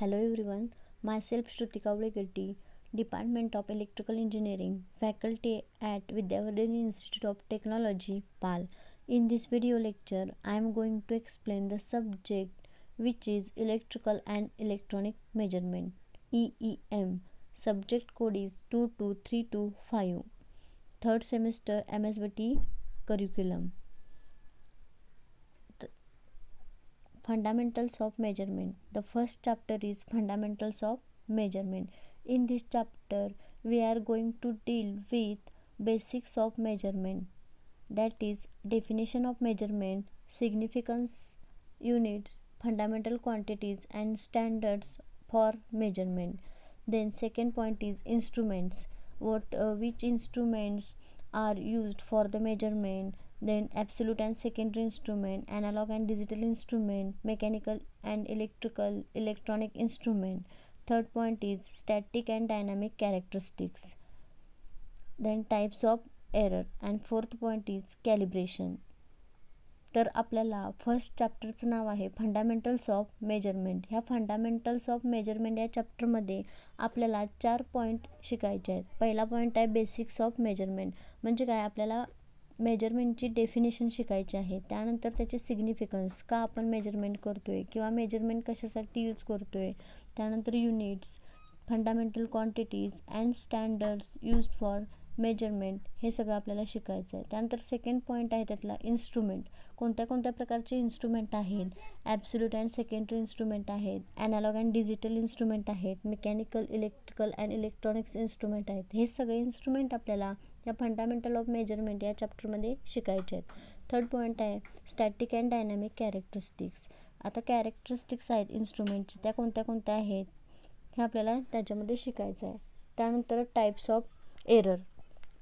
Hello everyone, myself Shrutika Ulegetti, Department of Electrical Engineering, Faculty at Vidyavardhini Institute of Technology, PAL. In this video lecture, I am going to explain the subject which is Electrical and Electronic Measurement, EEM. Subject code is 22325. Third semester MSBT curriculum. Fundamentals of measurement. The first chapter is fundamentals of measurement. In this chapter we are going to deal with basics of measurement, that is definition of measurement, significance, units, fundamental quantities and standards for measurement. Then second point is instruments, which instruments are used for the measurement. Then absolute and secondary instrument, analog and digital instrument, mechanical and electrical, electronic instrument. Third point is static and dynamic characteristics. Then types of error, and fourth point is calibration. तर आपल्याला first चॅप्टरचं नाव आहे fundamentals of measurement. ह्या fundamentals of measurement या चॅप्टरमध्ये आपल्याला 4 point शिकायचे आहेत. पहिला point आहे बेसिक्स ऑफ मेजरमेंट, म्हणजे काय, आपल्याला मेजरमेंटची डेफिनेशन शिकायची आहे. त्यानंतर त्याचे सिग्निफिकन्स, का आपण मेजरमेंट करतो आहे किंवा मेजरमेंट कशासाठी यूज करतो आहे. त्यानंतर units, fundamental quantities and standards use for measurement, हे सगळं आपल्याला शिकायचं आहे. त्यानंतर सेकंड पॉईंट आहे त्यातला इन्स्ट्रुमेंट, कोणत्या कोणत्या प्रकारचे इन्स्ट्रुमेंट आहेत. ॲब्सोल्यूट अँड सेकंडरी इन्स्ट्रुमेंट आहेत, ॲनालॉग अँड डिजिटल इन्स्ट्रुमेंट आहेत, mechanical, electrical and electronics instrument आहेत. हे सगळे इन्स्ट्रुमेंट आपल्याला या फंडामेंटल ऑफ मेजरमेंट या चॅप्टरमध्ये शिकायचे आहेत. थर्ड पॉईंट आहे स्टॅटिक अँड डायनॅमिक कॅरेक्टरिस्टिक्स. आता कॅरेक्टरिस्टिक्स आहेत इन्स्ट्रुमेंटचे, त्या कोणत्या कोणत्या आहेत हे आपल्याला त्याच्यामध्ये शिकायचं आहे. त्यानंतर टाईप्स ऑफ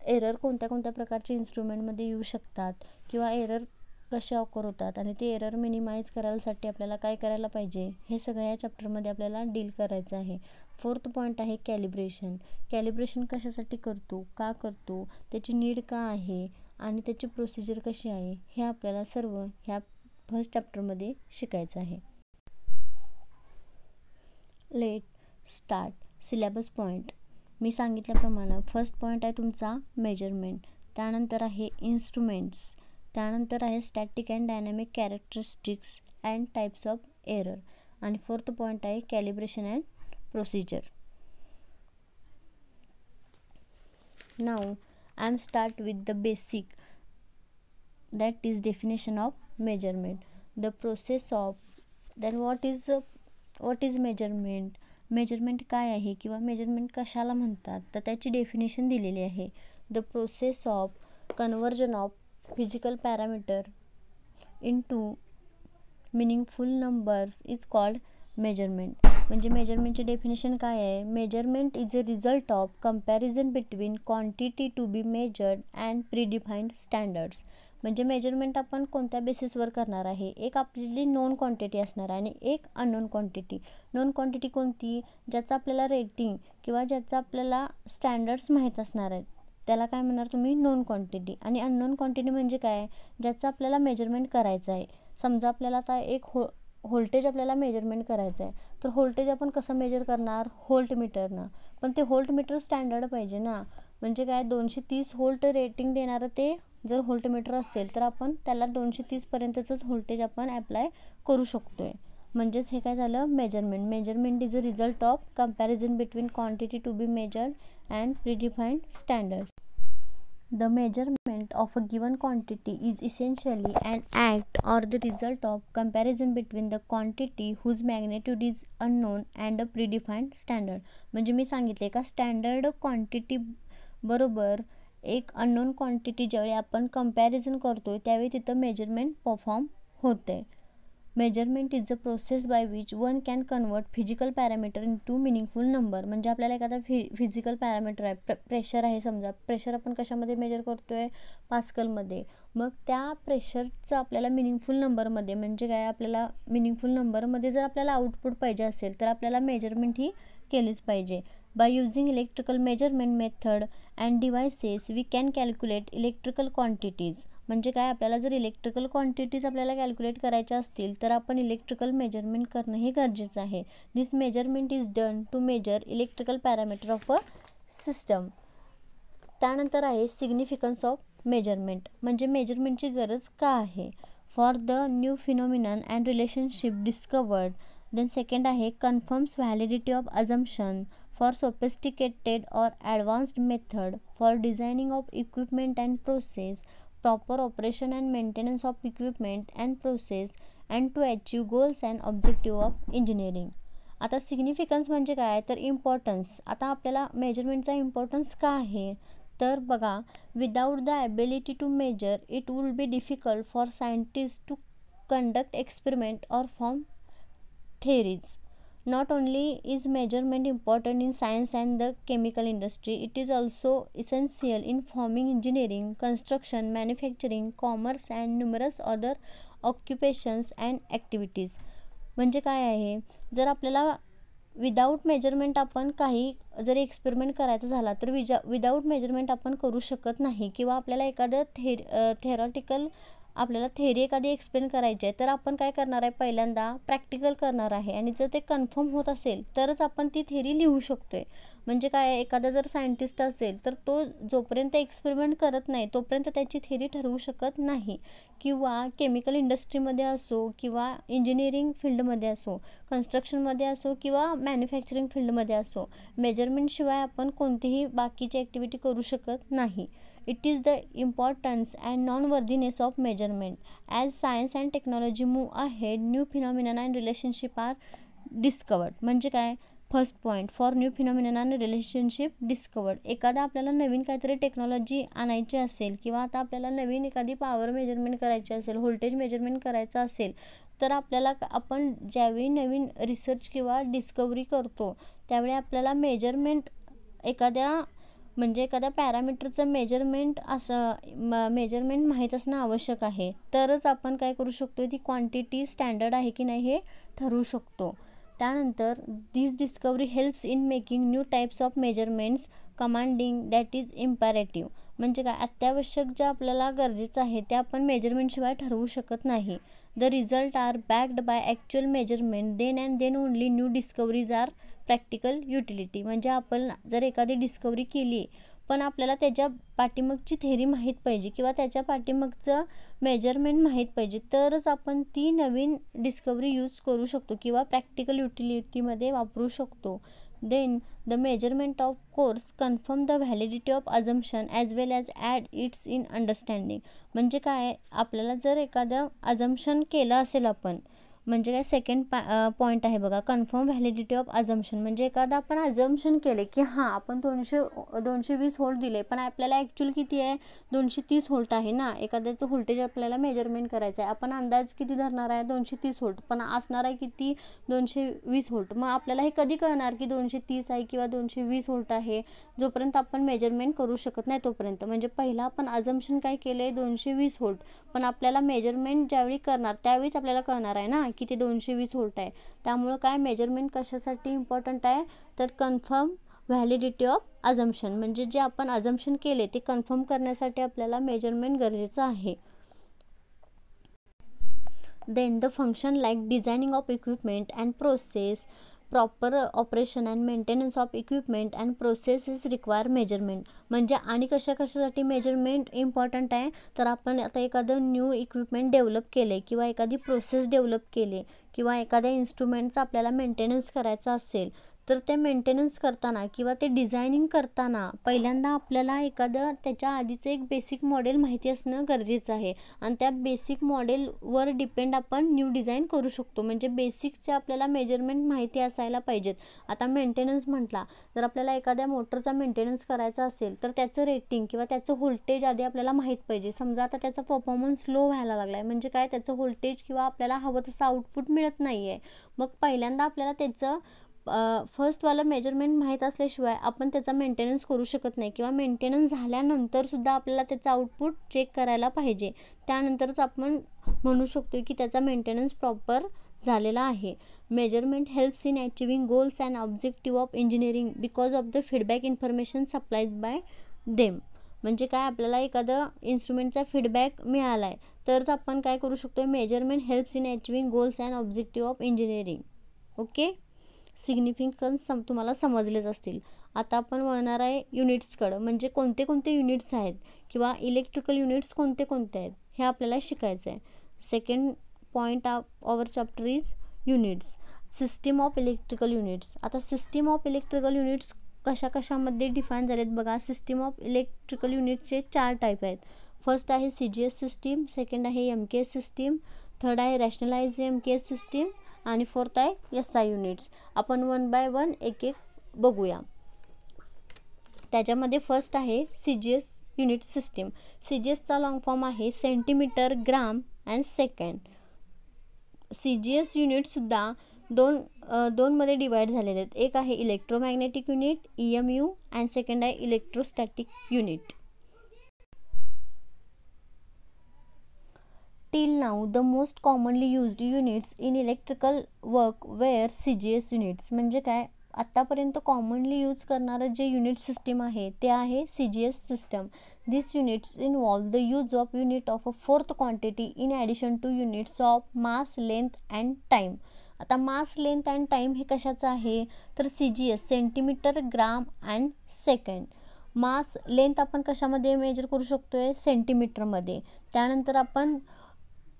एरर कोणत्या कोणत्या प्रकारचे इन्स्ट्रुमेंटमध्ये येऊ शकतात किंवा एरर कसे ऑकर होतात आणि ते एरर मिनिमाइज करायसाठी आपल्याला काय करायला पाहिजे, हे सगळं या चॅप्टरमध्ये आपल्याला डील करायचं आहे. फोर्थ पॉईंट आहे कॅलिब्रेशन कशासाठी करतो, का करतो, त्याची नीड का आहे आणि त्याची प्रोसिजर कशी आहे, हे आपल्याला सर्व ह्या फर्स्ट चॅप्टरमध्ये शिकायचं आहे. Let start syllabus point. मी सांगितल्याप्रमाणे फर्स्ट पॉईंट आहे तुमचा मेजरमेंट, त्यानंतर आहे इन्स्ट्रुमेंट्स, त्यानंतर आहे static and dynamic characteristics and types of error, आणि फोर्थ पॉईंट आहे calibration and procedure. Now I am start with the basic, that is definition of measurement, the process of, then what is measurement काय आहे किंवा measurement कशाला म्हणतात, तर त्याची definition दिलेली आहे. The process of conversion of physical parameter into meaningful numbers is called measurement. म्हणजे मेजरमेंटची डेफिनेशन काय आहे, measurement is a result of comparison between quantity to be measured and predefined standards. म्हणजे मेजरमेंट आपण कोणत्या बेसिसवर करणार आहे, एक आपली नोन क्वांटिटी असणार आणि एक अननोन क्वांटिटी. नोन क्वांटिटी कोणती, ज्याचं आपल्याला रेटिंग किंवा ज्याचं आपल्याला स्टँडर्ड्स माहीत असणार आहेत, त्याला काय म्हणणार तुम्ही, नोन क्वांटिटी. आणि अननोन क्वांटिटी म्हणजे काय, ज्याचं आपल्याला मेजरमेंट करायचं आहे. समजा आपल्याला आता एक व्होल्टेज आपल्याला मेजरमेंट करायचं आहे, तर व्होल्टेज आपण कसं मेजर करणार, व्होल्टमीटरनं. पण ते व्होल्टमीटर स्टँडर्ड पाहिजे ना, म्हणजे काय, 230 व्होल्ट रेटिंग देणारं ते जर व्होल्टमीटर असेल तर आपण त्याला 230 पर्यंतचंच व्होल्टेज आपण ॲप्लाय करू शकतो आहे. म्हणजेच हे काय झालं, measurement is a result of comparison between quantity to be measured and predefined standard. The measurement of a given quantity is essentially an act or the result of comparison between the quantity whose magnitude is unknown and a predefined standard. म्हणजे मी सांगितले का standard quantity बरोबर एक unknown quantity ज्यावेळी आपण comparison करतो त्यावेळी तिथं मेजरमेंट परफॉर्म होते. Measurement is a process by which one can convert physical parameter into meaningful number. म्हणजे आपल्याला एखादा फिजिकल पॅरामीटर आहे, प्रेशर आहे समजा, प्रेशर आपण कशामध्ये मेजर करतो आहे, पास्कलमध्ये. मग त्या प्रेशरचं आपल्याला मिनिंगफुल नंबरमध्ये, म्हणजे काय, आपल्याला मिनिंगफुल नंबरमध्ये जर आपल्याला आउटपुट पाहिजे असेल तर आपल्याला मेजरमेंट ही केलीच पाहिजे. By using electrical measurement method and devices we can calculate electrical quantities. म्हणजे काय, आपल्याला जर इलेक्ट्रिकल क्वांटिटीज आपल्याला कॅल्क्युलेट करायच्या असतील तर आपण इलेक्ट्रिकल मेजरमेंट करणं हे गरजेचं आहे. This measurement is done to measure electrical parameter of a system. त्यानंतर आहे सिग्निफिकन्स ऑफ मेजरमेंट, म्हणजे मेजरमेंटची गरज का आहे. For the new phenomenon and relationship discovered. Then second आहे confirms validity of assumption for sophisticated और advanced method for designing of equipment and process, proper operation and maintenance of equipment and process and to achieve goals and objective of engineering. आता significance म्हणजे काय, तर importance. आता आपल्याला मेजरमेंटचा importance का आहे, तर बघा, without the ability to measure it will be difficult for scientist to conduct experiment or form theories. Not only is measurement important in science and the chemical industry, it is also essential in forming engineering, construction, manufacturing, commerce and numerous other occupations and activities. म्हणजे काय आहे, जर आपल्याला without measurement आपण काही जर experiment करायचा झाला तर विदाऊट मेजरमेंट आपण करू शकत नाही, किंवा आपल्याला एखादं थेरॉटिकल आपल्याला थेरी एखादी एक्सप्लेन करायची आहे तर आपण काय करणार आहे, पहिल्यांदा प्रॅक्टिकल करणार आहे, आणि जर ते कन्फर्म होत असेल तरच आपण ती थेरी लिहू शकतो आहे. म्हणजे काय, एखादा जर सायंटिस्ट असेल तर तो जोपर्यंत एक्सपेरिमेंट करत नाही तोपर्यंत त्याची थेरी ठरवू शकत नाही. किंवा केमिकल इंडस्ट्रीमध्ये असो, किंवा इंजिनिअरिंग फील्डमध्ये असो, कन्स्ट्रक्शनमध्ये असो, किंवा मॅन्युफॅक्चरिंग फील्डमध्ये असो, मेजरमेंटशिवाय आपण कोणतीही बाकीची ॲक्टिव्हिटी करू शकत नाही. It is the importance and non-worthiness of measurement. As science and technology move ahead, new phenomena and relationship are discovered. म्हणजे काय, first point, for new phenomena and relationship discovered. एखादा आपल्याला नवीन काहीतरी टेक्नॉलॉजी आणायची असेल, किंवा आता आपल्याला नवीन एखादी पॉवर मेजरमेंट करायची असेल, व्होल्टेज मेजरमेंट करायचं असेल, तर आपल्याला आपण ज्यावेळी नवीन रिसर्च किंवा डिस्कवरी करतो त्यावेळी आपल्याला मेजरमेंट एखाद्या पॅरामीटरचं मेजरमेंट माहीत असणं आवश्यक आहे. तरच आपण काय करू शकतो, ती क्वांटिटी स्टँडर्ड आहे की नाही हे ठरवू शकतो. त्यानंतर this discovery helps in making new types of measurements commanding that is imperative. म्हणजे काय, अत्यावश्यक जे आपल्याला गरजेचं आहे ते आपण मेजरमेंटशिवाय ठरवू शकत नाही. The result are backed by actual measurement, then and then only new discoveries are practical utility. म्हणजे आपण जर एखादी डिस्कवरी केली पण आपल्याला त्याच्या पाठीमागची थेरी माहीत पाहिजे, किंवा त्याच्या पाठीमागचं मेजरमेंट माहीत पाहिजे, तरच आपण ती नवीन डिस्कवरी यूज करू शकतो किंवा प्रॅक्टिकल युटिलिटीमध्ये वापरू शकतो. Then the measurement of course confirm the validity of assumption as well as add its in understanding. म्हणजे काय, आपल्याला जर एखादं अझम्पशन केलं असेल आपण, म्हणजे काय, सेकंड पॉईंट आहे बघा, कन्फर्म व्हॅलिडिटी ऑफ अझम्पशन. म्हणजे एखादा आपण अझम्पशन केले की हां आपण 220 व्होल्ट दिले, पण आपल्याला ॲक्च्युअल किती आहे, 230 व्होल्ट आहे ना. एखाद्याचं व्होल्टेज आपल्याला मेजरमेंट करायचं आहे, आपण अंदाज किती धरणार आहे, 230 व्होल्ट, पण असणार आहे किती, 220 व्होल्ट. मग आपल्याला हे कधी कळणार की 230 आहे किंवा 220 व्होल्ट आहे, जोपर्यंत आपण मेजरमेंट करू शकत नाही तोपर्यंत. म्हणजे पहिला आपण अझम्पशन काय केलं आहे, 220 व्होल्ट, पण आपल्याला मेजरमेंट ज्यावेळी करणार त्यावेळीच आपल्याला कळणार आहे ना की ते 220 व्होल्ट आहे. त्यामुळं काय, मेजरमेंट कशासाठी इम्पॉर्टंट आहे, तर कन्फर्म व्हॅलिडिटी ऑफ अझम्पशन. म्हणजे जे आपण अझम्पशन केले ते कन्फर्म करण्यासाठी आपल्याला मेजरमेंट गरजेचं आहे. Then the function like designing of equipment and process, proper operation and maintenance of equipment and processes require measurement. म्हणजे आणि कशासाठी मेजरमेंट इम्पॉर्टंट आहे, तर आपण आता एखादं न्यू इक्विपमेंट डेव्हलप केले, किंवा एखादी प्रोसेस डेव्हलप केले, किंवा एखाद्या इन्स्ट्रुमेंटचा आपल्याला मेंटेनन्स करायचा असेल, तर ते मेंटेनन्स करताना किंवा ते डिझायनिंग करताना पहिल्यांदा आपल्याला एखादं त्याच्या आधीचं एक बेसिक मॉडेल माहिती असणं गरजेचं आहे, आणि त्या बेसिक मॉडेलवर डिपेंड आपण न्यू डिझाईन करू शकतो. म्हणजे बेसिकचे आपल्याला मेजरमेंट माहिती असायला पाहिजेत. आता मेंटेनन्स म्हटला, जर आपल्याला एखाद्या मोटरचा मेंटेनन्स करायचा असेल तर त्याचं रेटिंग किंवा त्याचं व्होल्टेज आधी आपल्याला माहीत पाहिजे. समजा आता त्याचा परफॉर्मन्स लो व्हायला लागला आहे, म्हणजे काय, त्याचं व्होल्टेज किंवा आपल्याला हवं तसं आउटपुट मिळत नाही आहे, मग पहिल्यांदा आपल्याला त्याचं फर्स्टवालं मेजरमेंट माहीत असल्याशिवाय आपण त्याचा मेंटेनन्स करू शकत नाही, किंवा मेंटेनन्स झाल्यानंतरसुद्धा आपल्याला त्याचं आउटपुट चेक करायला पाहिजे. त्यानंतरच आपण म्हणू शकतो की त्याचा मेंटेनन्स प्रॉपर झालेला आहे. Measurement helps in achieving goals and objective of engineering because of the feedback information supplied by them. म्हणजे काय, आपल्याला एखादं इन्स्ट्रुमेंटचा फीडबॅक मिळाला आहे तरच आपण काय करू शकतो, measurement helps in achieving goals and objective of engineering. Okay, significance तुम्हाला समजलेच असतील. आता आपण वळणार आहे युनिट्सकडं, म्हणजे कोणते कोणते युनिट्स आहेत किंवा इलेक्ट्रिकल युनिट्स कोणते कोणते आहेत हे आपल्याला शिकायचं आहे. Second point of our chapter is units. System of electrical units. आता सिस्टीम ऑफ इलेक्ट्रिकल युनिट्स कशा कशामध्ये डिफाईन झालेत बघा. सिस्टीम ऑफ इलेक्ट्रिकल युनिटचे 4 टाईप आहेत. फर्स्ट आहे CGS सिस्टीम, सेकंड आहे MKS सिस्टीम, थर्ड आहे रॅशनलाइज MKS सिस्टीम आणि फोर्थ आहे SI युनिट्स. आपण 1 बाय 1 एक एक बघूया. त्याच्यामध्ये फर्स्ट आहे CGS युनिट सिस्टीम. CGSचा लॉंग फॉर्म आहे centimetre, gram and second. CGS युनिटसुद्धा दोनमध्ये डिवाईड झालेले आहेत. एक आहे electromagnetic unit EMU and second आहे electrostatic unit. Till now, the most commonly used units in electrical work were CGS units. म्हणजे काय, आत्तापर्यंत कॉमनली यूज करणारं जे युनिट सिस्टीम आहे ते आहे CGS system. This units involve the use of unit of a fourth quantity in addition to units of mass, length and time. आता mass, length and time हे कशाचं आहे तर CGS centimetre, gram and second. Mass, length आपण कशामध्ये major करू शकतोय, सेंटीमीटरमध्ये. त्यानंतर आपण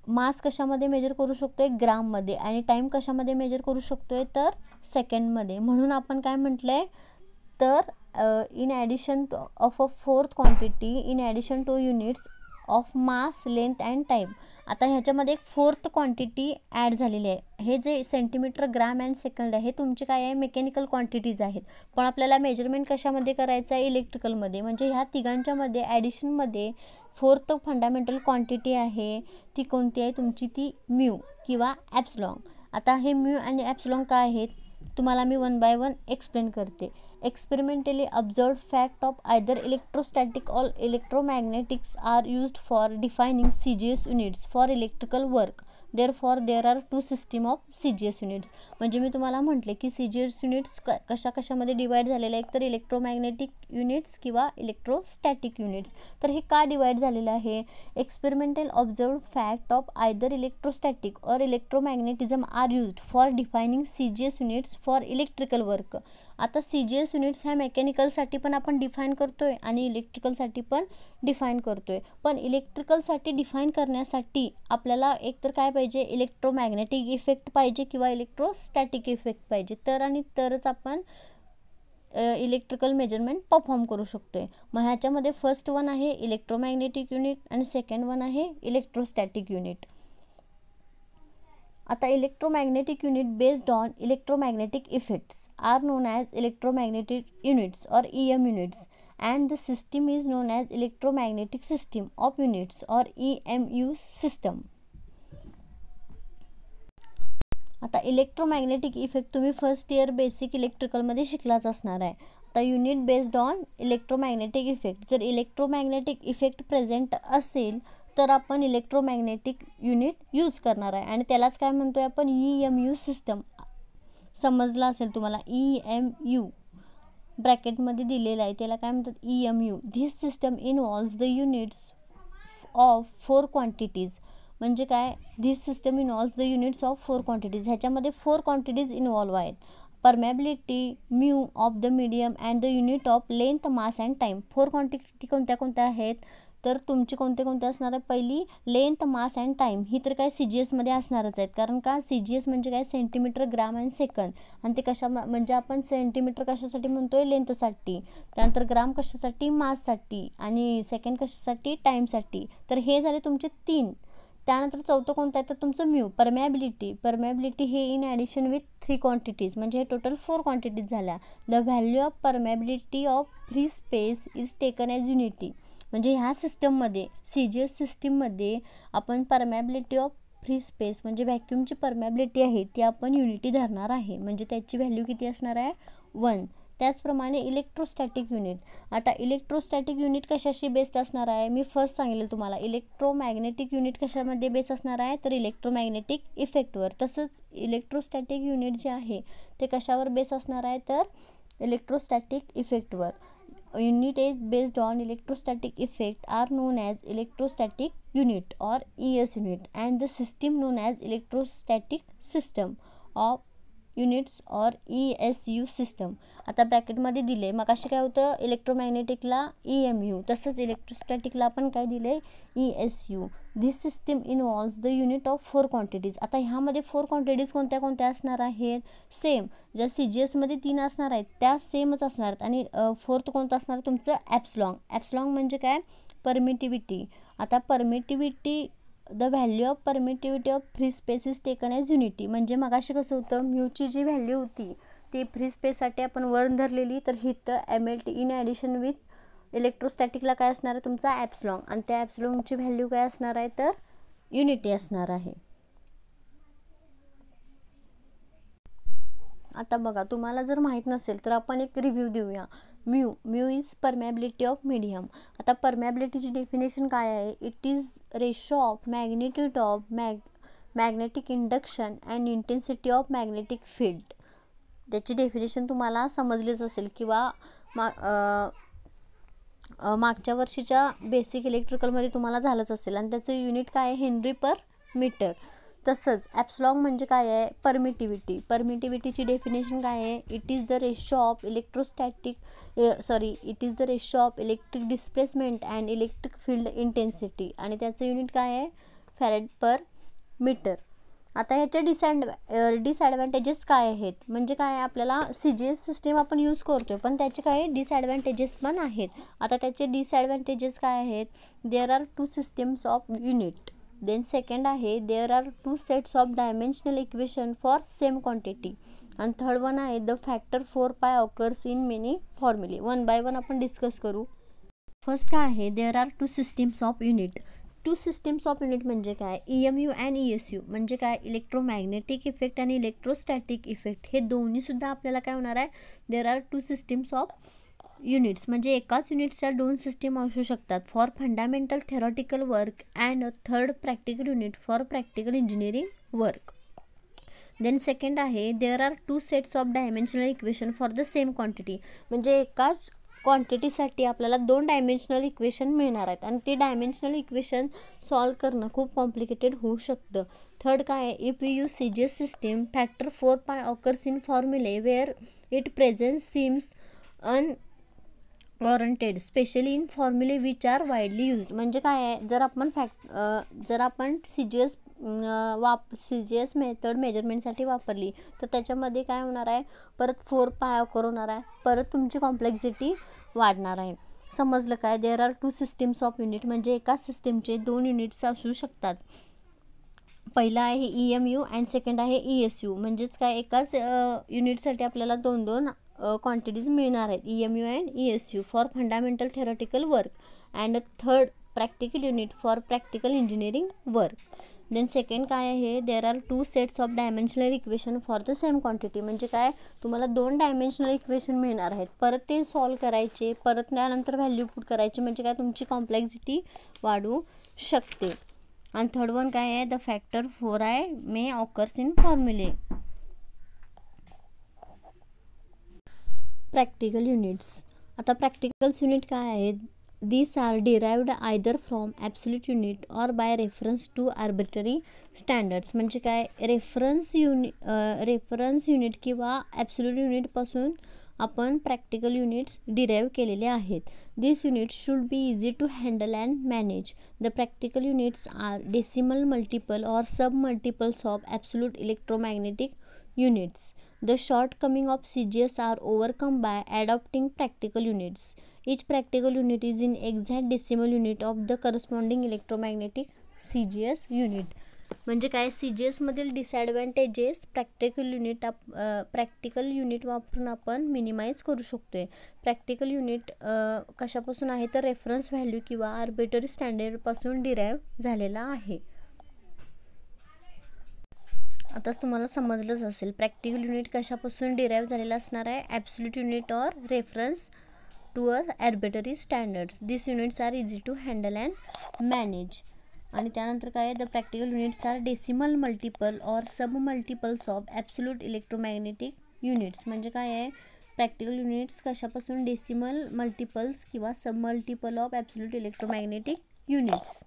मास कशामध्ये मेजर करू शकतो आहे, ग्राममध्ये. आणि टाईम कशामध्ये मेजर करू शकतो आहे तर सेकंडमध्ये. म्हणून आपण काय म्हटलं आहे तर in addition of a fourth quantity in addition to units of mass, length and time. आता ह्याच्यामध्ये एक फोर्थ क्वांटिटी ॲड झालेली आहे. हे जे सेंटीमीटर, ग्राम अँड सेकंड आहे हे तुमचे काय आहे, मेकॅनिकल क्वांटिटीज आहेत. पण आपल्याला मेजरमेंट कशामध्ये करायचं आहे, इलेक्ट्रिकलमध्ये. म्हणजे ह्या तिघांच्यामध्ये ॲडिशनमध्ये फोर्थ फंडामेंटल क्वांटिटी आहे ती कोणती आहे तुमची, ती म्यू किंवा ॲप्सलॉंग. आता हे म्यू आणि ॲप्सलॉंग काय आहेत तुम्हाला मी 1 बाय 1 एक्सप्लेन करते. Experimentally observe fact of either electrostatic or electromagnetics are used for defining CGS units for electrical work. Therefore there are 2 system of CGS units. म्हणजे मी तुम्हाला म्हटले की CGS युनिट्स कशा कशामध्ये डिवाईड झालेलं आहे, एक तर इलेक्ट्रोमॅग्नेटिक युनिट्स किंवा इलेक्ट्रोस्टॅटिक युनिट्स. तर हे का डिवाईड झालेलं आहे, experimental observe fact of either electrostatic or electromagnetism are used for defining CGS units for electrical work. आता CGS युनिट्स ह्या मेकॅनिकलसाठी पण आपण डिफाईन करतोय आणि इलेक्ट्रिकलसाठी पण डिफाईन करतोय. पण इलेक्ट्रिकलसाठी डिफाईन करण्यासाठी आपल्याला एकतर काय पाहिजे, इलेक्ट्रोमॅग्नेटिक इफेक्ट पाहिजे किंवा इलेक्ट्रोस्टॅटिक इफेक्ट पाहिजे. तरच आपण इलेक्ट्रिकल मेजरमेंट परफॉर्म करू शकतोय. मग ह्याच्यामध्ये फर्स्ट वन आहे इलेक्ट्रोमॅग्नेटिक युनिट आणि सेकंड वन आहे इलेक्ट्रोस्टॅटिक युनिट. आता electromagnetic unit based on electromagnetic effects are known as electromagnetic units or EM units and the system is known as electromagnetic system of units or EMU system. आता electromagnetic effect तुम्ही first year basic इलेक्ट्रिकलमध्ये शिकलाच असणार आहे. आता unit based on electromagnetic effect, जर electromagnetic effect present असेल तर आपण electromagnetic unit use करणार आहे आणि त्यालाच काय म्हणतोय आपण, EMU सिस्टम. समजलं असेल तुम्हाला, EMU ब्रॅकेटमध्ये दिलेलं आहे त्याला काय म्हणतात, EMU. This system involves the units of 4 quantities. म्हणजे काय, this system involves the units of 4 quantities. ह्याच्यामध्ये 4 क्वांटिटीज इन्व्हॉल्व आहेत. Permeability, mu of the medium and the unit of length, mass and time. 4 quantity कोणत्या कोणत्या आहेत तर तुमचे कोणते कोणते असणार आहे, पहिली लेंथ, मास अँड टाईम. ही तर काय CGSमध्ये असणारच आहेत, कारण का CGS म्हणजे काय, सेंटीमीटर, ग्राम अँड सेकंड. आणि ते कशा म्हणजे आपण सेंटीमीटर कशासाठी म्हणतोय, लेंथसाठी. त्यानंतर ग्राम कशासाठी, माससाठी. आणि सेकंड कशासाठी, टाईमसाठी. तर हे झाले तुमचे 3. त्यानंतर चौथं कोणतं आहे तर तुमचं म्यू, परमॅबिलिटी हे इन ॲडिशन विथ 3 क्वांटिटीज. म्हणजे हे टोटल 4 क्वांटिटीज झाल्या. The value of permeability of free space is taken as unity. म्हणजे ह्या सिस्टममध्ये, CGS सिस्टीममध्ये आपण परमॅबिलिटी ऑफ फ्री स्पेस म्हणजे व्हॅक्यूमची परमॅबिलिटी आहे ती आपण युनिटी धरणार आहे. म्हणजे त्याची व्हॅल्यू किती असणार आहे, 1. त्याचप्रमाणे इलेक्ट्रोस्टॅटिक युनिट. आता इलेक्ट्रोस्टॅटिक युनिट कशाशी बेस्ड असणार आहे, मी फर्स्ट सांगितलं तुम्हाला. इलेक्ट्रोमॅग्नेटिक युनिट कशामध्ये बेस असणार आहे तर इलेक्ट्रोमॅग्नेटिक इफेक्टवर. तसंच इलेक्ट्रोस्टॅटिक युनिट जे आहे ते कशावर बेस असणार आहे तर electrostatic इफेक्टवर. unit is based on electrostatic effect are known as electrostatic unit or ES unit, and the system known as electrostatic system of units और ESU सिस्टम. आता ब्रॅकेटमध्ये दिले मग अशी काय होतं इलेक्ट्रोमॅग्नेटिकला EMU, तसंच इलेक्ट्रोस्टॅटिकला आपण काय दिले ESU. This system involves the unit of 4 quantities. आता ह्यामध्ये 4 क्वांटिटीज कोणत्या कोणत्या असणार आहेत, सेम ज्या CGSमध्ये 3 असणार आहेत त्या सेमच असणार आहेत. आणि फोर्थ कोणतं असणार तुमचं ॲप्सलॉंग. ॲप्सलॉंग म्हणजे काय परमिटिव्हिटी. आता permittivity the value of permittivity of free space is taken as unity. म्हणजे मगाशी कसं होतं म्यूची जी व्हॅल्यू होती ती फ्री स्पेससाठी आपण वर धरलेली, तर हिथं MLT इन ॲडिशन विथ इलेक्ट्रोस्टॅटिकला काय असणार आहे तुमचा ॲप्सलॉंग, आणि त्या ॲप्सलॉंगची व्हॅल्यू काय असणार आहे तर युनिटी असणार आहे. आता बघा तुम्हाला जर माहीत नसेल तर आपण एक रिव्ह्यू देऊया. Mu is permeability of medium. आता परमॅबिलिटीची डेफिनेशन काय आहे, it is ratio of magnitude of magnetic induction and intensity of magnetic field. त्याची डेफिनेशन तुम्हाला समजलीच असेल किंवा मागच्या वर्षीच्या बेसिक इलेक्ट्रिकलमध्ये तुम्हाला झालंच असेल, आणि त्याचं युनिट काय आहे हेनरी पर मीटर. तसंच ॲप्सलॉंग म्हणजे काय आहे परमिटिव्हिटी. परमिटिव्हिटीची डेफिनेशन काय आहे, it is the ratio of it is the ratio of electric displacement and electric field intensity, आणि त्याचं युनिट काय आहे फॅरेड पर मीटर. आता ह्याच्या डिसॲडव्हान्टेजेस काय आहेत, म्हणजे काय आपल्याला CGS सिस्टीम आपण यूज करतो पण त्याचे काय डिसॲडव्हान्टेजेस पण आहेत. आता त्याचे डिसॲडव्हान्टेजेस काय आहेत, there are 2 systems of unit. Then second आहे there are 2 sets of dimensional equation for same quantity. आणि थर्ड वन आहे the factor 4π occurs in many फॉर्म्युले. 1 बाय 1 आपण डिस्कस करू. फर्स्ट काय आहे there are 2 systems of unit. 2 systems of unit म्हणजे काय EMU अँड ESU. म्हणजे काय इलेक्ट्रोमॅग्नेटिक इफेक्ट आणि इलेक्ट्रोस्टॅटिक इफेक्ट हे दोन्हीसुद्धा आपल्याला काय होणार आहे, there are 2 systems of units. म्हणजे एकाच युनिट्सच्या 2 सिस्टीम असू शकतात for fundamental theoretical work and third practical unit for practical engineering work. Then second आहे there are 2 sets of dimensional equation for the same quantity. म्हणजे एकाच क्वांटिटीसाठी आपल्याला 2 डायमेन्शनल इक्वेशन मिळणार आहेत आणि ते डायमेन्शनल इक्वेशन सॉल्व करणं खूप कॉम्प्लिकेटेड होऊ शकतं. थर्ड काय आहे if you use CGS system factor 4π occurs in formulae where it presence seems warranted especially in formulae which are widely used. म्हणजे काय आहे जर आपण CGS मेथड मेजरमेंटसाठी वापरली तर त्याच्यामध्ये काय होणार आहे परत 4π ऑकर होणार आहे, परत तुमची कॉम्प्लेक्सिटी वाढणार आहे. समजलं काय there are 2 systems of unit म्हणजे एकाच सिस्टीमचे 2 युनिट्स असू शकतात. पहिला आहे EMU अँड सेकंड आहे ESU. म्हणजेच काय एकाच युनिटसाठी आपल्याला 2 क्वांटिटीज मिळणार आहेत EMU and ESU for fundamental theoretical work and third practical unit for practical engineering work. Then second काय आहे there are 2 sets of dimensional equation for the same quantity. म्हणजे काय तुम्हाला 2 डायमेन्शनल इक्वेशन मिळणार आहेत, परत ते सॉल्व करायचे, परत त्यानंतर व्हॅल्यू पुट करायचे. म्हणजे काय तुमची कॉम्प्लेक्सिटी वाढू शकते. आणि थर्ड वन काय आहे the factor 4i may occurs in formulae. Practical units. आता प्रॅक्टिकल्स युनिट काय आहेत, these are derived either from absolute unit or by reference to arbitrary standards. म्हणजे काय रेफरन्स युनिट किंवा ॲब्सोल्यूट युनिटपासून आपण प्रॅक्टिकल युनिट्स डिराईव्ह केलेले आहेत. This unit should be easy to handle and manage. The practical units are decimal multiple or sub multiples of absolute electromagnetic units. The shortcomings of CGS are overcome by adopting practical units. Each practical unit is in exact decimal unit of the corresponding electromagnetic CGS unit. म्हणजे काय CGS मधील disadvantages practical unit वापरून आपण minimise करू शकतोय. Practical unit कशापासून आहे तर रेफरन्स व्हॅल्यू किंवा आर्बिटरी स्टँडर्डपासून डिराईव्ह झालेला आहे. आता तुम्हाला समजलंच असेल प्रॅक्टिकल युनिट कशापासून डिराईव्ह झालेला असणार आहे absolute unit or reference to a arbitrary standards. This units are easy to handle and manage. आणि त्यानंतर काय the practical units are decimal multiple or sub multiples of absolute electromagnetic units. म्हणजे काय आहे प्रॅक्टिकल युनिट्स कशापासून, decimal multiples किंवा sub multiple of absolute electromagnetic units.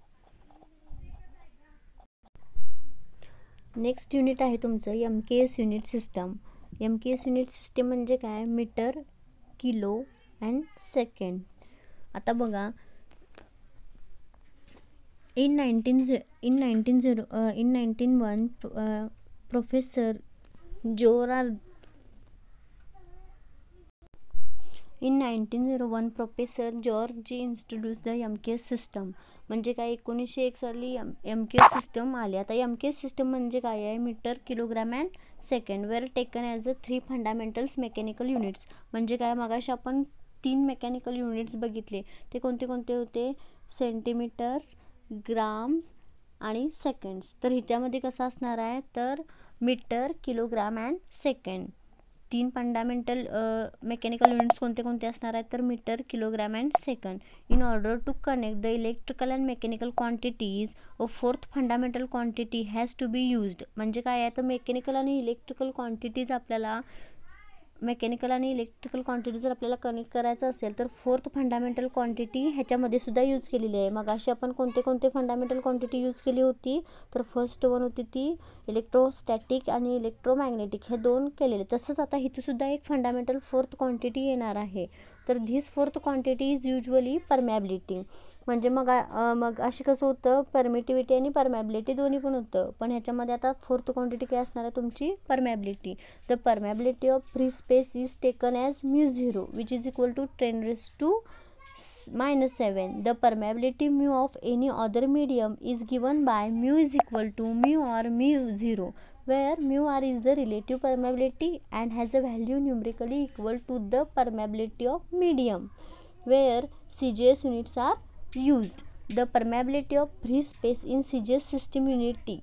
Next unit आहे तुमचं MKS unit system. MKS unit system म्हणजे काय, metre, kilo and second. आता बघा, in 1901 professor George introduce the MKS system. म्हणजे काय, 1901 साली MKS सिस्टम आली. आता MKS सिस्टम म्हणजे काय आहे, metre, kilogram and second were taken as a 3 fundamentals mechanical units. म्हणजे काय, मगाशी आपण 3 मेकॅनिकल युनिट्स बघितले, ते कोणते कोणते होते, सेंटीमीटर्स, ग्राम्स आणि सेकंड्स. तर ह्याच्यामध्ये कसं असणार आहे, तर metre, kilogram and second. 3 fundamental mechanical units कोणते कोणते असणार आहेत, तर metre, kilogram and second. In order to connect the electrical and mechanical quantities a 4th fundamental quantity has to be used. म्हणजे काय आहे, तर मेकॅनिकल आणि इलेक्ट्रिकल क्वांटिटीज आपल्याला जर आपल्याला कनेक्ट करायचं असेल तर 4th फंडामेंटल क्वांटिटी ह्याच्यामध्ये सुद्धा यूज केलेली आहे. मग अशी आपण कोणते कोणते फंडामेंटल क्वांटिटी यूज केली होती, तर फर्स्ट वन होती ती इलेक्ट्रोस्टॅटिक आणि इलेक्ट्रोमॅग्नेटिक, हे 2 केलेले. तसंच आता इथं सुद्धा एक फंडामेंटल 4th क्वांटिटी येणार आहे. तर this 4th quantity is usually permeability. म्हणजे मग अशी कसं होतं, परमिटिव्हिटी आणि परमॅबिलिटी दोन्ही पण होतं, पण ह्याच्यामध्ये आता 4th क्वांटिटी काय असणार आहे तुमची, permeability. The permeability of free space is taken as μ0 which is equal to 10⁻⁻⁷. The permeability mu of any other medium is given by mu is equal to mu or μ0, where μr is the relative permeability and has a value numerically equal to the permeability of medium, where CGS units are used. The permeability of free space in CGS system unity.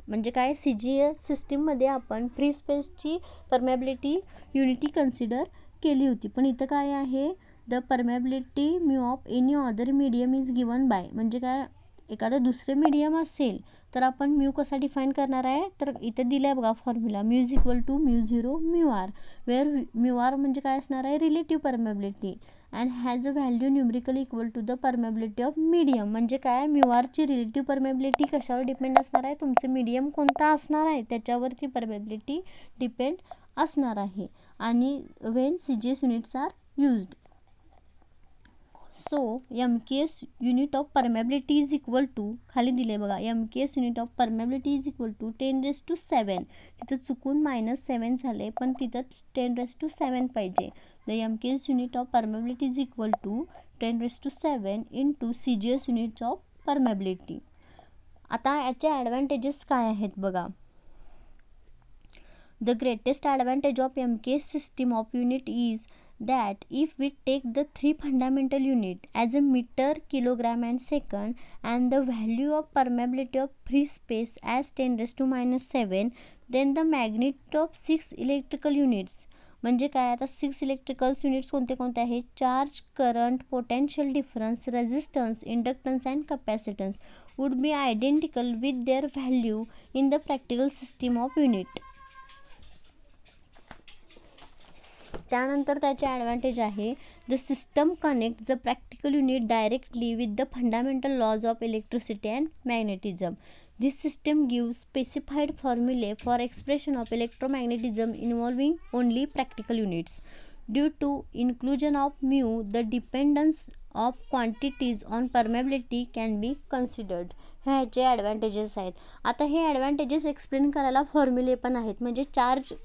म्हणजे काय, CGS सिस्टीममध्ये आपण free स्पेसची permeability unity consider केली होती, पण इथं काय आहे, the permeability mu of any other medium is given by. म्हणजे काय, एखादं दुसरे मीडियम असेल तर आपण म्यू कसा डिफाईन करणार आहे, तर इथं दिलं आहे बघा formula, mu is equal to μ0 μr, where μr म्हणजे काय असणार आहे, relative permeability and has a value numerically equal to the permeability of medium. म्हणजे काय, μrची रिलेटिव्ह परमॅबिलिटी कशावर डिपेंड असणार आहे, तुमचे मीडियम कोणता असणार आहे त्याच्यावरती परमॅबिलिटी डिपेंड असणार आहे. आणि when CGS units are used. So MKS unit of permeability is equal to, खाली दिले बघा, MKS unit of permeability is equal to 10⁻⁷. तिथं चुकून -7 झाले, पण तिथं 10⁻⁷ पाहिजे. The MKS unit of permeability is equal to 10⁻⁷ into CGS units of permeability. आता याचे ॲडव्हान्टेजेस काय आहेत बघा. The greatest advantage of MKS system of unit is that if we take the 3 fundamental unit as a meter, kilogram and second and the value of permeability of free space as 10⁻⁷, then the magnitude of 6 electrical units. म्हणजे काय, आता 6 electrical units कोणते कोणते आहेत, charge, current, potential difference, resistance, inductance and capacitance would be identical with their value in the practical system of unit. त्यानंतर त्याचे advantage आहे, the system connect the practical unit directly with the fundamental laws of electricity and magnetism. This system give specified formulae for expression of electromagnetism involving only practical units. Due to inclusion of mu, the dependence of quantities on permeability can be considered. ह्याचे advantages आहेत. आता हे advantages explain करायला फॉर्म्युले पण आहेत. म्हणजे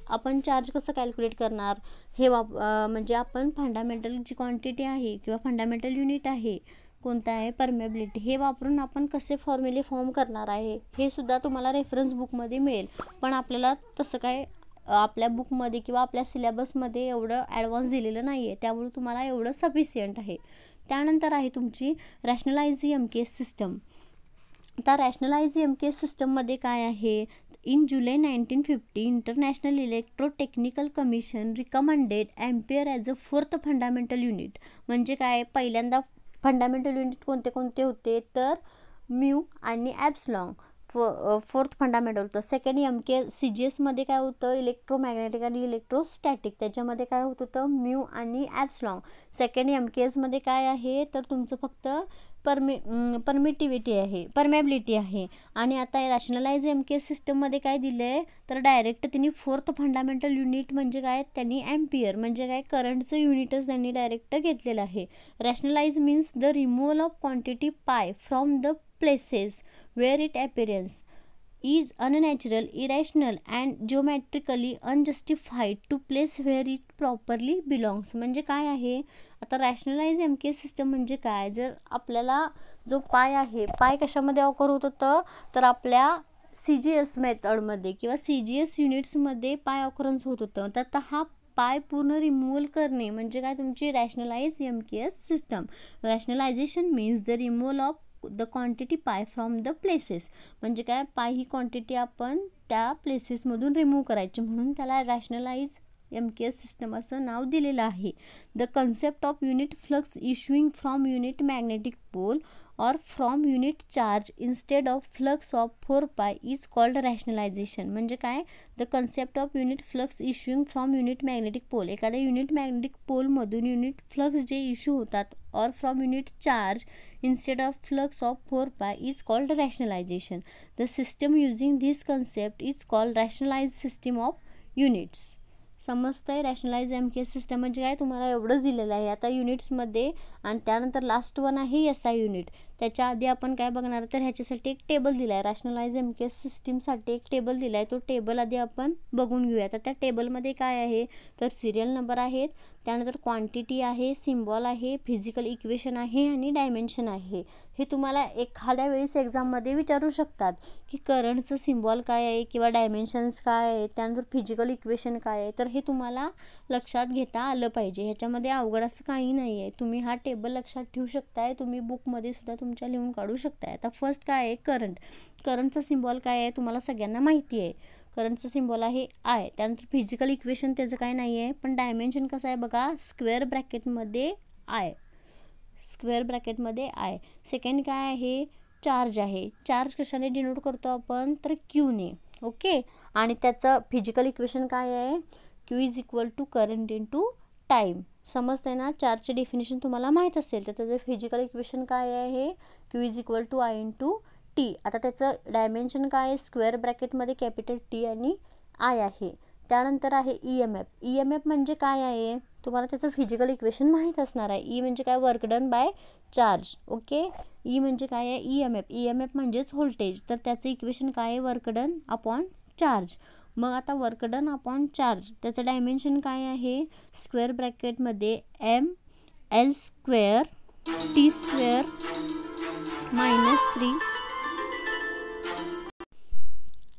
आपण charge कसं कॅल्क्युलेट करणार, हे म्हणजे आपण फंडामेंटल जी क्वांटिटी आहे किंवा फंडामेंटल युनिट आहे कोणता आहे, परमेबिलिटी, हे वापरून आपण कसे फॉर्म्युले फॉर्म करणार आहे हे सुद्धा तुम्हाला रेफरन्स बुकमध्ये मिळेल. पण आपल्याला तसं काय आपल्या बुकमध्ये किंवा आपल्या सिलेबसमध्ये एवढं ॲडव्हान्स दिलेलं नाही आहे, त्यामुळे तुम्हाला एवढं सफिशियंट आहे. त्यानंतर आहे तुमची रॅशनलाइज MKS सिस्टम. आता रॅशनलाइज MKS सिस्टममध्ये काय आहे, in July 1950 international electrotechnical commission recommended ampere as a 4th fundamental unit. म्हणजे काय, पहिल्यांदा फंडामेंटल युनिट कोणते कोणते होते, तर म्यू आणि ॲप्सलॉंग. फोर्थ फंडामेंटल होतं. सेकंड CGS मध्ये काय होतं, इलेक्ट्रोमॅग्नेटिक आणि इलेक्ट्रोस्टॅटिक, त्याच्यामध्ये काय होत होतं, म्यू आणि ॲप्सलॉन. सेकंड MKS मध्ये काय आहे, तर तुमचं फक्त परमेबिलिटी आहे. आणि आता रॅशनलाइज MKS सिस्टममध्ये काय दिलं आहे, तर डायरेक्ट त्यांनी फोर्थ फंडामेंटल युनिट म्हणजे काय, त्यांनी ॲम्पियर म्हणजे काय, करंटचं युनिटच त्यांनी डायरेक्ट घेतलेलं आहे. Rationalise means the removal of quantity pi from the places where its appearance is unnatural, irrational and geometrically unjustified to place where it properly belongs. म्हणजे काय आहे, आता रॅशनलाइज MKS सिस्टम म्हणजे काय, जर आपल्याला जो पाय आहे, पाय कशामध्ये ऑकर होत होतं, तर आपल्या CGS मेथडमध्ये किंवा CGS युनिट्समध्ये पाय ऑकरन्स होत होतं. तर आता हा पाय पूर्ण रिमूव्हल करणे म्हणजे काय, तुमची rationalize MKS system. Rationalization means the removal of the quantity pi from the places, म्हणजे काय, पाय ही क्वांटिटी आपण त्या प्लेसेसमधून रिमूव्ह करायची, म्हणून त्याला रॅशनलाइज MKS सिस्टम असं नाव दिलेलं आहे. The concept of unit flux issuing from unit magnetic pole or from unit charge instead of flux of 4 pi is called rationalization. म्हणजे काय, the concept of unit flux issuing from unit magnetic pole, एखाद्या unit magnetic पोलमधून unit flux issue इश्यू होतात, or from unit charge instead of flux of 4 pi is called rationalization. The system using this concept is called rationalized system of units. समजतंय, rationalise MKS system म्हणजे काय, तुम्हाला एवढंच दिलेलं आहे आता युनिट्समध्ये. आणि त्यानंतर लास्ट वन आहे SI युनिट. त्याच्या आधी आपण काय बघणार, तर ह्याच्यासाठी एक टेबल दिला आहे, रॅशनलाइज MKS सिस्टीमसाठी एक टेबल दिला आहे, तो टेबल आधी आपण बघून घेऊया. तर त्या टेबलमध्ये काय आहे, तर सिरियल नंबर आहेत, त्यानंतर क्वांटिटी आहे, सिम्बॉल आहे, फिजिकल इक्वेशन आहे आणि डायमेन्शन आहे. हे तुम्हाला एखाद्या वेळेस एक्झाममध्ये विचारू शकतात की करंटचं सिम्बॉल काय आहे किंवा डायमेन्शन्स काय आहे, त्यानंतर फिजिकल इक्वेशन काय आहे. तर हे तुम्हाला लक्षात घेता आलं पाहिजे, ह्याच्यामध्ये अवघड असं काही नाही आहे. तुम्ही हा टेबल लक्षात ठेवू शकताय, तुम्ही बुकमध्ये सुद्धा तुमच्या लिहून काढू शकताय. आता फर्स्ट काय आहे, करंटचा सिम्बॉल काय आहे तुम्हाला सगळ्यांना माहिती आहे, करंटचा सिम्बॉल आहे I. त्यानंतर फिजिकल इक्वेशन त्याचं काय नाही आहे, पण डायमेन्शन कसं आहे बघा, स्क्वेअर ब्रॅकेटमध्ये I. सेकंड काय आहे, चार्ज आहे, चार्ज कशाने डिनोट करतो आपण, तर Qने. ओके, आणि त्याचं फिजिकल इक्वेशन काय आहे, Q is equal to current into time. समजतंय ना, चार्जचे डेफिनेशन तुम्हाला माहीत असेल, तर त्याचं फिजिकल इक्वेशन काय आहे, Q is equal to I into T. आता त्याचं डायमेन्शन काय आहे, स्क्वेअर ब्रॅकेटमध्ये कॅपिटल T आणि I आहे. त्यानंतर आहे EMF म्हणजे काय आहे, तुम्हाला त्याचं फिजिकल इक्वेशन माहीत असणार आहे. E म्हणजे काय, work done by charge. Okay, E म्हणजे काय आहे, EMF म्हणजेच व्होल्टेज, तर त्याचं इक्वेशन काय आहे, वर्क डन अपॉन चार्ज. मग आता वर्क डन अपॉन चार्ज त्याचं डायमेन्शन काय आहे, स्क्वेअर ब्रॅकेटमध्ये ML square T square -3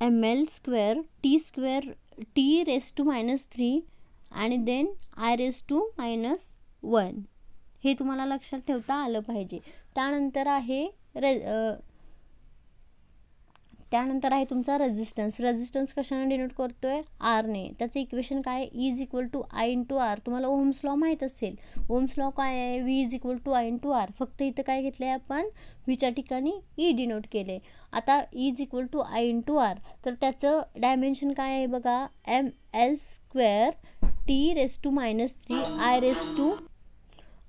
ml square T square T raise to -3 आणि देन I रेस टू -1. हे तुम्हाला लक्षात ठेवता आलं पाहिजे. त्यानंतर आहे तुमचा रेझिस्टन्स कशाने डिनोट करतोय, आरने. त्याचं इक्वेशन काय आहे, E is equal to I into R. तुम्हाला ओम्स लॉ माहीत असेल, ओम्स लॉ काय आहे, V is equal to I into R. फक्त इथं काय घेतलं आहे आपण, Vच्या ठिकाणी E डिनोट केले. आता E is equal to I into R, तर त्याचं डायमेन्शन काय आहे बघा, ML square T raise to -3 I raise to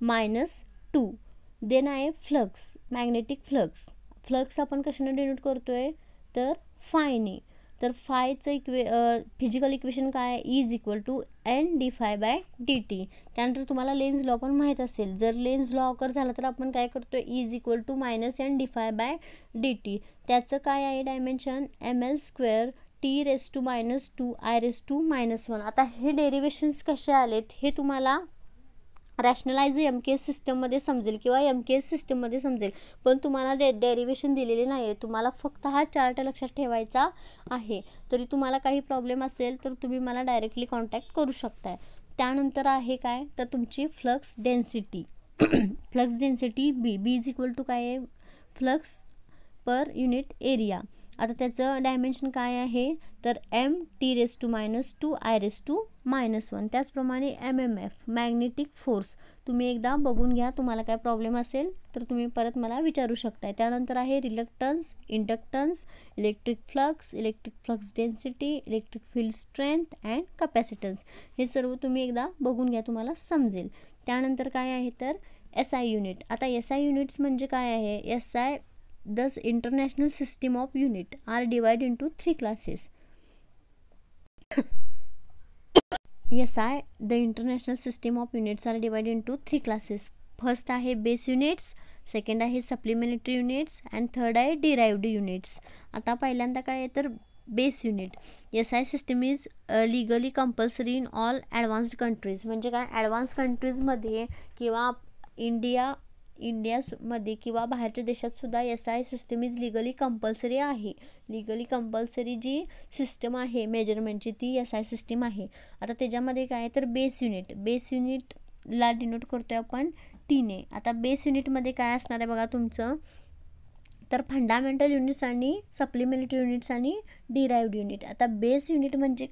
-2. Then आहे फ्लक्स, मॅग्नेटिक फ्लक्स आपण कशाने डिनोट करतोय, तर फायने. तर फायचं फिजिकल इक्वेशन काय आहे, E is equal to N/dt. त्यानंतर तुम्हाला लेन्झ लॉ पण माहीत असेल, जर लेन्झ लॉ ऑकर झाला तर आपण काय करतोय, E is equal to -N/dt. त्याचं काय आहे dimension, ML square T raise to -2 I raise to -1. आता हे डेरिवेशन्स कसे आलेत हे तुम्हाला रॅशनलाइज MKS सिस्टममध्ये समजेल किंवा MKS सिस्टममध्ये समजेल, पण तुम्हाला डेरिवेशन दिलेले नाही आहे, तुम्हाला फक्त हा चार्ट लक्षात ठेवायचा आहे. तरी तुम्हाला काही प्रॉब्लेम असेल तर तुम्ही मला डायरेक्टली कॉन्टॅक्ट करू शकताय. त्यानंतर आहे काय, तर तुमची flux density B is equal to काय आहे, फ्लक्स पर युनिट एरिया. आता त्याचं डायमेन्शन काय आहे, तर MT⁻²I⁻⁻1. त्याचप्रमाणे MMF मॅग्नेटिक फोर्स. तुम्ही एकदा बघून घ्या, तुम्हाला काय प्रॉब्लेम असेल तर तुम्ही परत मला विचारू शकताय. त्यानंतर आहे reluctance, inductance, electric flux density, electric field strength and capacitance. हे सर्व तुम्ही एकदा बघून घ्या, तुम्हाला समजेल. त्यानंतर काय आहे तर SI युनिट. आता SI युनिट्स म्हणजे काय आहे? SI Thus International System of Unit are divided into 3 classes. SI the International System of Units are divided into 3 classes. First आहे बेस युनिट्स, सेकंड आहे सप्लिमेंटरी युनिट्स अँड थर्ड आहे derived units. आता पहिल्यांदा काय आहे तर base unit. SI system is legally compulsory in all advanced countries. म्हणजे काय, ॲडव्हान्स कंट्रीजमध्ये किंवा इंडियामध्ये किंवा बाहेरच्या देशातसुद्धा SI system is legally compulsory आहे. लिगली कंपल्सरी जी सिस्टम आहे मेजरमेंटची ती SI सिस्टम आहे. आता त्याच्यामध्ये काय तर बेस युनिटला डिनोट करतोय आपण Tने. आता बेस युनिटमध्ये काय असणार आहे बघा तुमचं, तर फंडामेंटल युनिट्स आणि सप्लिमेंटरी युनिट्स आणि डिराइव्ड युनिट. आता बेस युनिट म्हणजे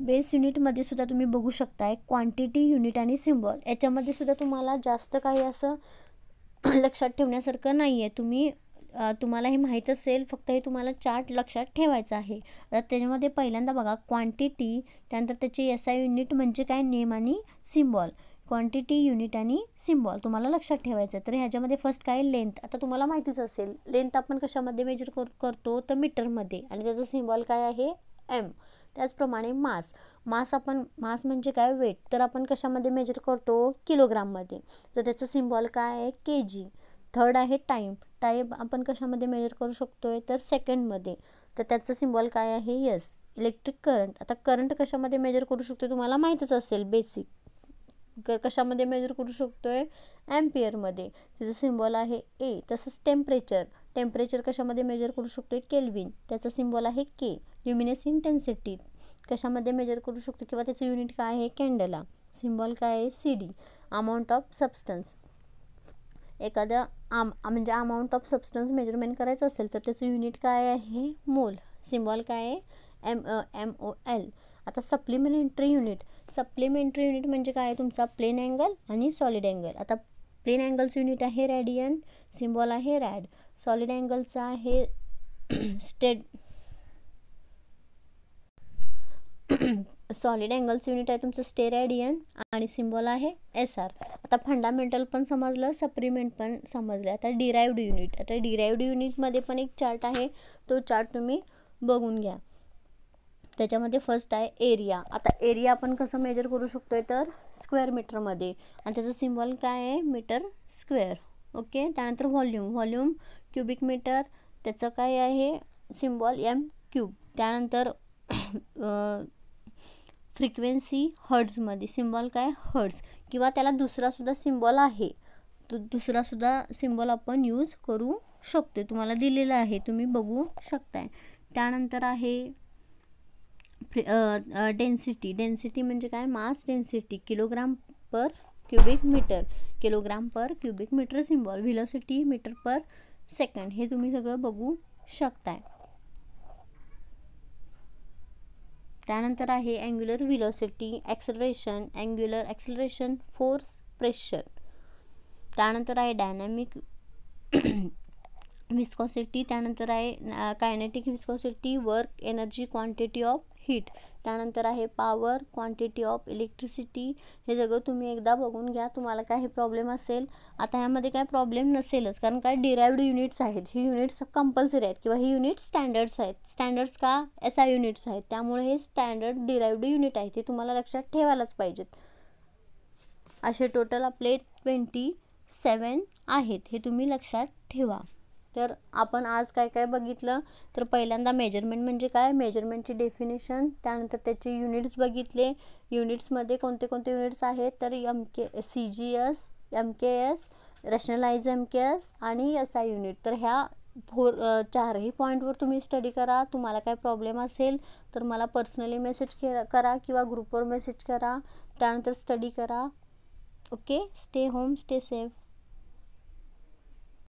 बेस युनिटमध्ये सुद्धा तुम्ही बघू शकताय क्वांटिटी, युनिट आणि सिम्बॉल. याच्यामध्ये सुद्धा तुम्हाला जास्त काही असं लक्षात ठेवण्यासारखं नाही आहे. तुम्हाला हे माहीत असेल, फक्त हे तुम्हाला चार्ट लक्षात ठेवायचं आहे. तर त्याच्यामध्ये पहिल्यांदा बघा क्वांटिटी, त्यानंतर त्याचे SI युनिट म्हणजे काय, नेम आणि सिम्बॉल. क्वांटिटी, युनिट आणि सिम्बॉल तुम्हाला लक्षात ठेवायचं. तर ह्याच्यामध्ये फर्स्ट काय लेंथ. आता तुम्हाला माहितीच असेल लेंथ आपण कशामध्ये मेजर करतो तर मीटरमध्ये, आणि त्याचं सिम्बॉल काय आहे M. त्याचप्रमाणे मास म्हणजे काय वेट, तर आपण कशामध्ये मेजर करतो किलोग्राममध्ये, तर त्याचं सिम्बॉल काय आहे kg. थर्ड आहे टाईम आपण कशामध्ये मेजर करू शकतोय तर सेकंडमध्ये, तर त्याचं सिम्बॉल काय आहे S. Electric current. आता करंट कशामध्ये मेजर करू शकतो तुम्हाला माहीतच असेल, बेसिक कशामध्ये मेजर करू शकतोय ॲम्पियरमध्ये, त्याचं सिम्बॉल आहे A. तसंच टेम्परेचर कशामध्ये मेजर करू शकतोय केल्विन, त्याचा सिम्बॉल आहे K. ल्युमिनस इंटेन्सिटी कशामध्ये मेजर करू शकतो किंवा त्याचं युनिट काय आहे कॅन्डला, सिम्बॉल काय आहे CD. अमाऊंट ऑफ सबस्टन्स, एखादा म्हणजे अमाऊंट ऑफ सबस्टन्स मेजरमेंट करायचं असेल तर त्याचं युनिट काय आहे मोल, सिम्बॉल काय आहे MOL. आता सप्लिमेंटरी युनिट म्हणजे काय आहे तुमचा प्लेन अँगल आणि सॉलिड अँगल. आता प्लेन अँगलचं युनिट आहे रेडियन, सिम्बॉल आहे रॅड. सॉलिड अँगलचा आहे सॉलिड अँगलचं युनिट आहे तुमचं स्टेरेडियन आणि सिम्बॉल आहे SR. आता फंडामेंटल पण समजलं, सप्लिमेंट पण समजलं. आता डिराइव्ड युनिटमध्ये पण एक चार्ट आहे, तो चार्ट तुम्ही बघून घ्या. त्याच्यामध्ये फर्स्ट आहे एरिया. आता एरिया आपण कसं मेजर करू शकतोय तर स्क्वेअर मीटरमध्ये, आणि त्याचं सिम्बॉल काय आहे मीटर स्क्वेअर. ओके. त्यानंतर व्हॉल्यूम क्युबिक मीटर, त्याचं काय आहे सिम्बॉल M3. त्यानंतर फ्रिक्वेन्सी हर्ट्झमध्ये, सिम्बॉल काय हर्ट्झ, किंवा त्याला दुसरासुद्धा सिम्बॉल आहे, तो दुसरासुद्धा सिम्बॉल आपण यूज करू शकतो, तुम्हाला दिलेला आहे, तुम्ही बघू शकताय. त्यानंतर आहे डेन्सिटी म्हणजे काय, mass density kilogram per cubic metre symbol. Velocity metre per second. हे तुम्ही सगळं बघू शकताय. त्यानंतर आहे angular velocity, acceleration, force, pressure. त्यानंतर आहे डायनॅमिक विस्कॉसिटी, त्यानंतर आहे kinetic viscosity, work, energy, quantity of heat. त्यानंतर आहे पॉवर, क्वांटिटी ऑफ इलेक्ट्रिसिटी. हे सगळं तुम्ही एकदा बघून घ्या, तुम्हाला काही प्रॉब्लेम असेल. आता ह्यामध्ये काय प्रॉब्लेम नसेलच, कारण काय डिराइव्ड युनिट्स आहेत, ही युनिट्स कंपल्सरी आहेत किंवा ही युनिट स्टँडर्ड्स आहेत. स्टँडर्ड्स का SI युनिट्स आहेत, त्यामुळे हे स्टँडर्ड डिराइव्ड युनिट आहे, ते तुम्हाला लक्षात ठेवायलाच पाहिजेत. असे टोटल आपले 27 आहेत, हे तुम्ही लक्षात ठेवा. तर आपण आज काय काय बघितलं तर पहिल्यांदा मेजरमेंट म्हणजे काय, मेजरमेंटची डेफिनेशन, त्यानंतर त्याचे युनिट्स बघितले. युनिट्समध्ये कोणते कोणते युनिट्स आहेत तर CGS, MKS, रॅशनलाइज MKS आणि SI युनिट. तर ह्या चारही पॉईंटवर तुम्ही स्टडी करा. तुम्हाला काय प्रॉब्लेम असेल तर मला पर्सनली मेसेज करा किंवा ग्रुपवर मेसेज करा, त्यानंतर स्टडी करा. Okay. Stay home, stay safe.